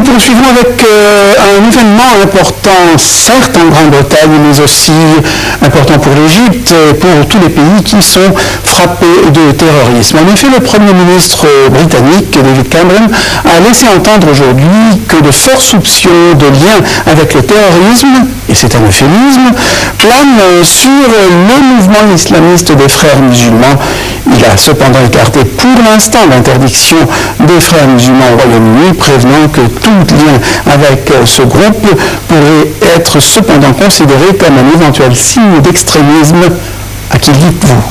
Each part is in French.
poursuivons avec un événement important, certes en Grande-Bretagne, mais aussi important pour l'Égypte et pour tous les pays qui sont frappés de terrorisme. En effet, le Premier ministre britannique, David Cameron, a laissé entendre aujourd'hui que de forts soupçons de lien avec le terrorisme, et c'est un euphémisme, planent sur le mouvement islamiste des frères musulmans. Il a cependant écarté pour l'instant l'interdiction des frères musulmans au Royaume-Uni, prévenant que tout lien avec ce groupe pourrait être cependant considéré comme un éventuel signe d'extrémisme. À qui dites-vous?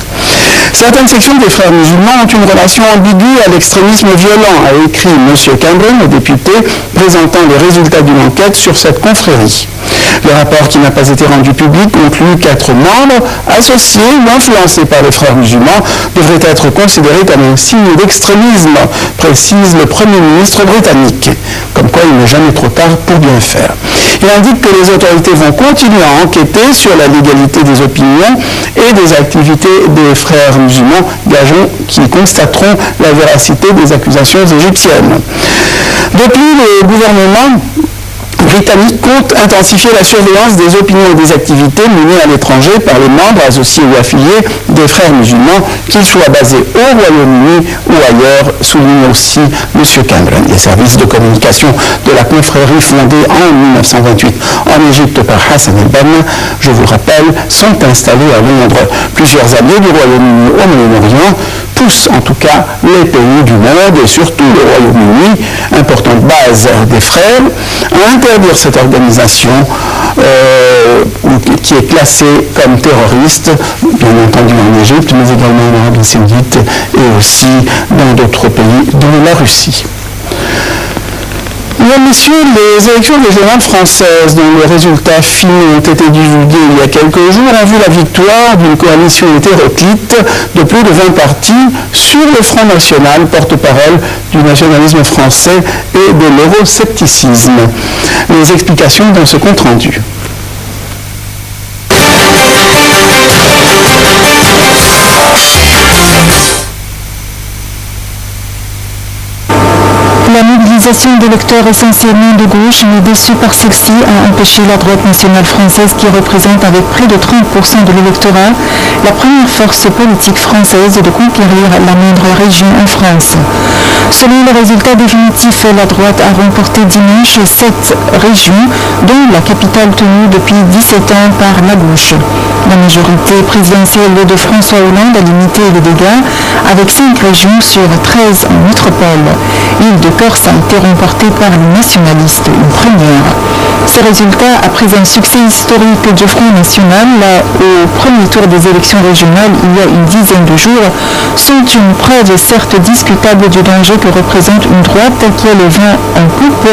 Certaines sections des frères musulmans ont une relation ambiguë à l'extrémisme violent, a écrit M. Cameron, le député, présentant les résultats d'une enquête sur cette confrérie. Le rapport, qui n'a pas été rendu public, conclut qu'être membre, associé ou influencé par les frères musulmans devrait être considéré comme un signe d'extrémisme, précise le Premier ministre britannique. Comme quoi, il n'est jamais trop tard pour bien faire. Il indique que les autorités vont continuer à enquêter sur la légalité des opinions et des activités des frères musulmans, gageons qu'ils constateront la véracité des accusations égyptiennes. Depuis, le gouvernement britannique compte intensifier la surveillance des opinions et des activités menées à l'étranger par les membres associés ou affiliés des frères musulmans, qu'ils soient basés au Royaume-Uni ou ailleurs, souligne aussi M. Cameron. Les services de communication de la confrérie fondée en 1928 en Égypte par Hassan el-Banna, je vous rappelle, sont installés à Londres. Plusieurs alliés du Royaume-Uni au Moyen-Orient poussent en tout cas les pays du monde et surtout le Royaume-Uni, importante base des frères, à interdire cette organisation qui est classée comme terroriste, bien entendu en Égypte, mais également en Arabie Saoudite et aussi dans d'autres pays, dont la Russie. Mesdames, Messieurs, les élections régionales françaises, dont les résultats finaux ont été divulgués il y a quelques jours, ont vu la victoire d'une coalition hétéroclite de plus de 20 partis sur le Front National, porte-parole du nationalisme français et de l'euroscepticisme. Les explications dans ce compte-rendu. La mobilisation d'électeurs essentiellement de gauche, mais déçus par celle-ci, a empêché la droite nationale française, qui représente avec près de 30% de l'électorat, la première force politique française de conquérir la moindre région en France. Selon le résultat définitif, la droite a remporté dimanche 7 régions, dont la capitale tenue depuis 17 ans par la gauche. La majorité présidentielle de François Hollande a limité les dégâts avec 5 régions sur 13 en métropole. Île-de-Corse a été remportée par les nationalistes, une première. Ces résultats, après un succès historique du Front National au premier tour des élections régionales il y a une dizaine de jours, sont une preuve certes discutable du danger que représente une droite qui a le vent en poupe,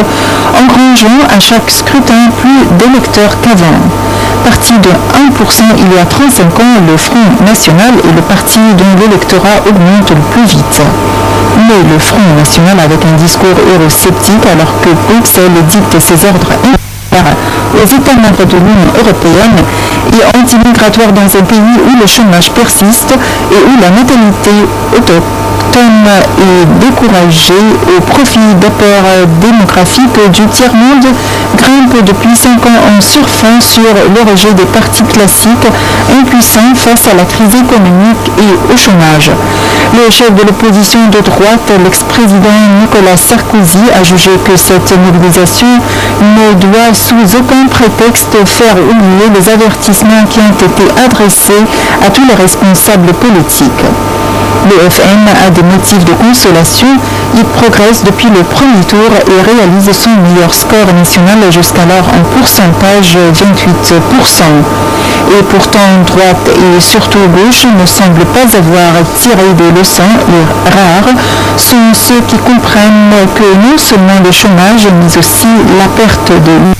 engrangeant à chaque scrutin plus d'électeurs qu'avant. Parti de 1% il y a 35 ans, le Front National est le parti dont l'électorat augmente le plus vite. Mais le Front National avec un discours eurosceptique, alors que Bruxelles dicte ses ordres aux États membres de l'Union européenne et anti-migratoire dans un pays où le chômage persiste et où la natalité autochtone est découragée au profit d'apports démographiques du tiers-monde, grimpe depuis 5 ans en surfant sur le rejet des partis classiques, impuissants face à la crise économique et au chômage. Le chef de l'opposition de droite, l'ex-président Nicolas Sarkozy, a jugé que cette mobilisation ne doit sous aucun prétexte faire oublier les avertissements qui ont été adressés à tous les responsables politiques. Le FN a des motifs de consolation, il progresse depuis le premier tour et réalise son meilleur score national jusqu'alors en pourcentage 28%. Et pourtant, droite et surtout gauche ne semblent pas avoir tiré des leçons, et rares sont ceux qui comprennent que non seulement le chômage, mais aussi la perte de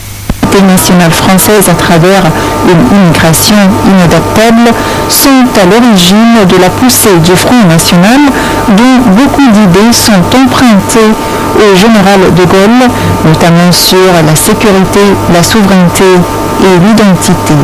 nationale française à travers une immigration inadaptable sont à l'origine de la poussée du Front National, dont beaucoup d'idées sont empruntées au général de Gaulle, notamment sur la sécurité, la souveraineté et l'identité.